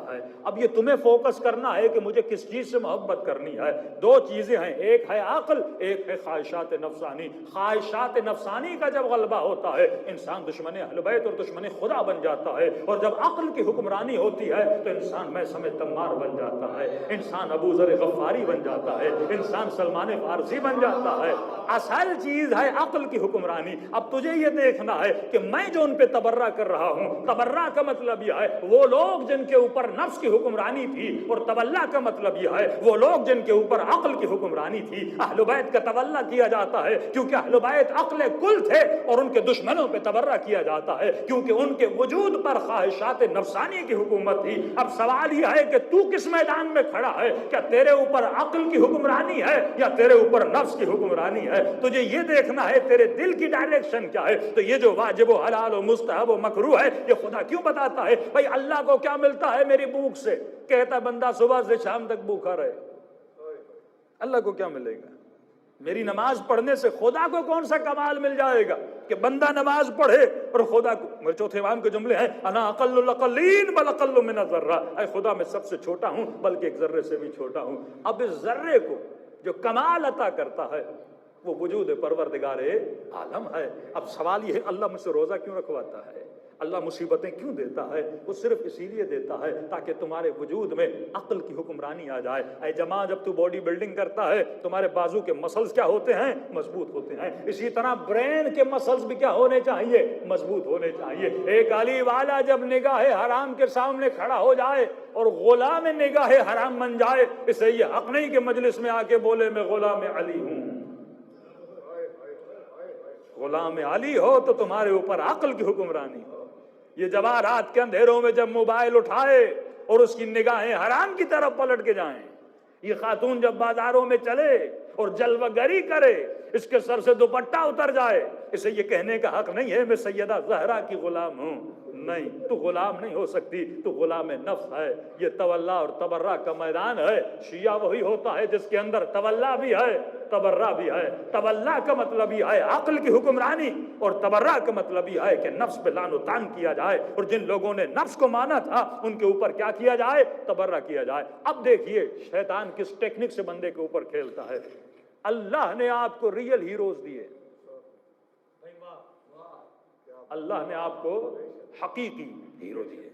ہے۔ اب یہ تمہیں فوکس کرنا ہے کہ مجھے کس چیز سے محبت کرنی ہے۔ دو چیزیں ہیں، ایک ہے عقل، ایک ہے خواہشات نفسانی۔ خواہشات نفسانی کا جب غلبہ ہوتا ہے انسان دشمن اہل بیت اور دشمن خدا بن جاتا ہے، اور جب عقل کی حکمرانی ہوتی ہے تو انسان میں سمیت تمار بن جاتا ہے، انسان ابو ذر غفاری بن جاتا ہے، انسان سلمان فارسی بن جاتا ہے۔ اصل چیز ہے عقل کی حکمرانی۔ اب تجھے یہ دیکھنا ہے کہ میں جو ان پہ تبرہ کر رہا ہوں، تبرہ کا مطلب یہ ہے وہ لوگ جن کے اوپر نفس کی حکمرانی تھی، اور تولہ کا مطلب یہ ہے وہ لوگ جن کے اوپر عقل کی حکمرانی تھی۔ اہل بیت کا تولہ کیا جاتا ہے کیونکہ اہل بیت عقل کل تھے، اور ان کے دشمنوں پہ تبرہ کیا جاتا ہے کیونکہ ان کے وجود پر خواہشات نفسانی کی حکومت تھی۔ اب سوال یہ ہے کہ تو کس میدان میں کھڑا ہے؟ کیا تیرے اوپر عقل کی حکمرانی ہے یا تیرے اوپر نفس کی حکمرانی ہے؟ تجھے یہ دیکھنا ہے تیرے دل کی ڈائریکشن کیا ہے۔ تو یہ جو واجب و حلال و مستحب و مکروہ ہے یہ خدا کیوں بتاتا ہے؟ بھائی اللہ کو کیا ملتا ہے میری بھوک سے؟ کہتا بندہ صبح سے شام تک بھوکا رہے، اللہ کو کیا ملے گا؟ میری نماز پڑھنے سے خدا کو کون سا کمال مل جائے گا کہ بندہ نماز پڑھے اور خدا کو؟ میرے چوتھے امام کے جملے ہیں، انا اقل الاقلین بل اقل من الذرہ، اے خدا میں سب سے چھوٹا ہوں بلکہ ایک ذرے سے بھی چھوٹا ہوں۔ اب اس ذرے کو جو کمال عطا کرتا ہے وہ وجود پروردگار عالم ہے۔ اب سوال یہ ہے اللہ مجھ سے روزہ کیوں رکھواتا ہے؟ اللہ مصیبتیں کیوں دیتا ہے؟ وہ صرف اسی لیے دیتا ہے تاکہ تمہارے وجود میں عقل کی حکمرانی آ جائے۔ اے جماعت، جب تو باڈی بلڈنگ کرتا ہے تمہارے بازو کے مسلز کیا ہوتے ہیں؟ مضبوط ہوتے ہیں۔ اسی طرح برین کے مسلز بھی کیا ہونے چاہیے؟ مضبوط ہونے چاہیے۔ ایک علی والا جب نگاہ حرام کے سامنے کھڑا ہو جائے اور غلام نگاہ حرام بن جائے، اسے یہ حق نہیں کہ مجلس میں آ کے بولے میں غلام علی ہوں۔ غلام علی ہو تو تمہارے اوپر عقل کی حکمرانی ہو۔ یہ جواہرات کے اندھیروں میں جب موبائل اٹھائے اور اس کی نگاہیں حرام کی طرف پلٹ کے جائیں، یہ خاتون جب بازاروں میں چلے اور جلوہ گری کرے، اس کے سر سے دوپٹہ اتر جائے، اسے یہ کہنے کا حق نہیں ہے میں سیدہ زہرا کی غلام ہوں۔ نہیں، تو غلام نہیں ہو سکتی، تو غلام نفس ہے۔ یہ تولا اور تبرہ کا میدان ہے۔ شیعہ وہی ہوتا ہے جس کے اندر تولا بھی ہے، تبرہ بھی ہے۔ تولا کا مطلب یہ ہے عقل کی حکمرانی، اور تبرہ کا مطلب یہ ہے کہ نفس پہ لعن و طعن کیا جائے، اور جن لوگوں نے نفس کو مانا تھا ان کے اوپر کیا کیا جائے؟ تبرہ کیا جائے۔ اب دیکھیے شیطان کس ٹیکنک سے بندے کے اوپر کھیلتا ہے۔ اللہ نے آپ کو ریئل ہیروز دیے، اللہ نے آپ کو حقیقی ہیرو دیے۔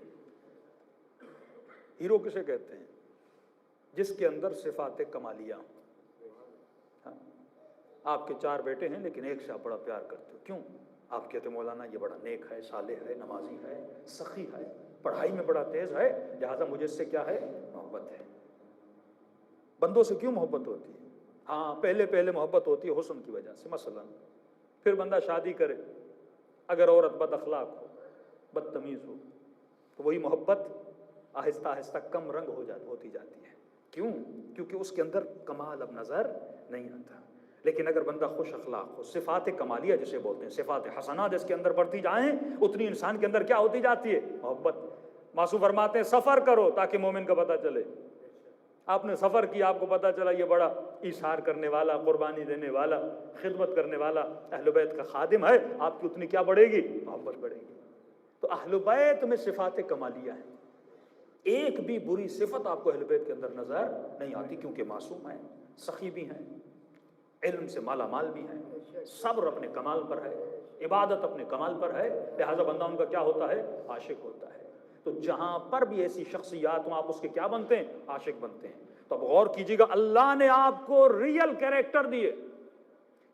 ہیرو کسے کہتے ہیں؟ جس کے اندر صفات کمالیہ۔ آپ کے 4 بیٹے ہیں لیکن ایک سے آپ بڑا پیار کرتے ہو، کیوں؟ آپ کہتے مولانا یہ بڑا نیک ہے، صالح ہے، نمازی ہے، سخی ہے، پڑھائی میں بڑا تیز ہے، لہذا مجھے اس سے کیا ہے؟ محبت ہے۔ بندوں سے کیوں محبت ہوتی ہے؟ ہاں پہلے محبت ہوتی ہے حسن کی وجہ سے، مثلا پھر بندہ شادی کرے، اگر عورت بد اخلاق ہو، بدتمیز ہو، تو وہی محبت آہستہ آہستہ کم رنگ ہوتی جاتی ہے۔ کیوں؟ کیونکہ اس کے اندر کمال اب نظر نہیں آتا۔ لیکن اگر بندہ خوش اخلاق ہو، صفات کمالیہ جسے بولتے ہیں، صفات حسنہ جس کے اندر بڑھتی جائیں، اتنی انسان کے اندر کیا ہوتی جاتی ہے؟ محبت۔ معصوم فرماتے ہیں سفر کرو تاکہ مومن کا پتہ چلے۔ آپ نے سفر کیا، آپ کو پتہ چلا یہ بڑا ایثار کرنے والا، قربانی دینے والا، خدمت کرنے والا اہل بیت کا خادم ہے، آپ کی اتنی کیا بڑھے گی؟ محبت بڑھے گی۔ تو اہل بیت میں صفات کمالیہ ہیں، ایک بھی بری صفت آپ کو اہل بیت کے اندر نظر نہیں آتی، کیونکہ معصوم ہیں، سخی بھی ہیں، علم سے مالا مال بھی ہیں، صبر اپنے کمال پر ہے، عبادت اپنے کمال پر ہے، لہذا بندہ ان کا کیا ہوتا ہے؟ عاشق ہوتا ہے۔ تو جہاں پر بھی ایسی شخصیات ہوں آپ اس کے کیا بنتے ہیں؟ عاشق بنتے ہیں۔ تو اب غور کیجیے گا، اللہ نے آپ کو ریئل کیریکٹر دیے،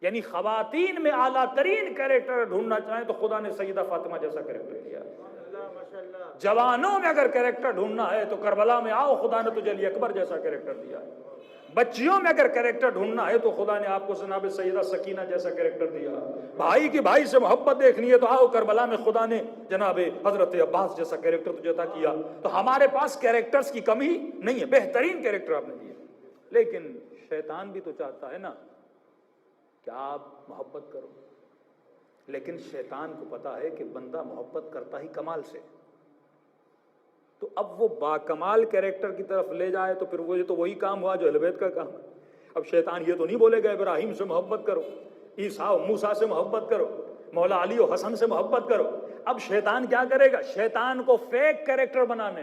یعنی خواتین میں اعلیٰ ترین کیریکٹر ڈھونڈنا چاہیں تو خدا نے سیدہ فاطمہ جیسا کیریکٹر دیا۔ جوانوں میں اگر کیریکٹر ڈھونڈنا ہے تو کربلا میں آؤ، خدا نے تجھے علی اکبر جیسا کیریکٹر دیا۔ بچیوں میں اگر کیریکٹر ڈھونڈنا ہے تو خدا نے آپ کو جناب سیدہ سکینہ جیسا کیریکٹر دیا۔ بھائی کی بھائی سے محبت دیکھنی ہے تو آؤ کربلا میں خدا نے جناب حضرت عباس جیسا کیریکٹر تجھے عطا کیا۔ تو ہمارے پاس کیریکٹرز کی کمی نہیں ہے، بہترین کیریکٹر آپ نے دیے۔ لیکن شیطان بھی تو چاہتا ہے نا کہ آپ محبت کرو، لیکن شیطان کو پتا ہے کہ بندہ محبت کرتا ہی کمال سے، تو اب وہ باکمال کیریکٹر کی طرف لے جائے تو پھر وہ تو وہی کام ہوا جو اہل بیت کا کام ہے۔ اب شیطان یہ تو نہیں بولے گا ابراہیم سے محبت کرو، عیسیٰ و موسیٰ سے محبت کرو، مولا علی و حسن سے محبت کرو۔ اب شیطان کیا کرے گا؟ شیطان کو فیک کیریکٹر بنانے،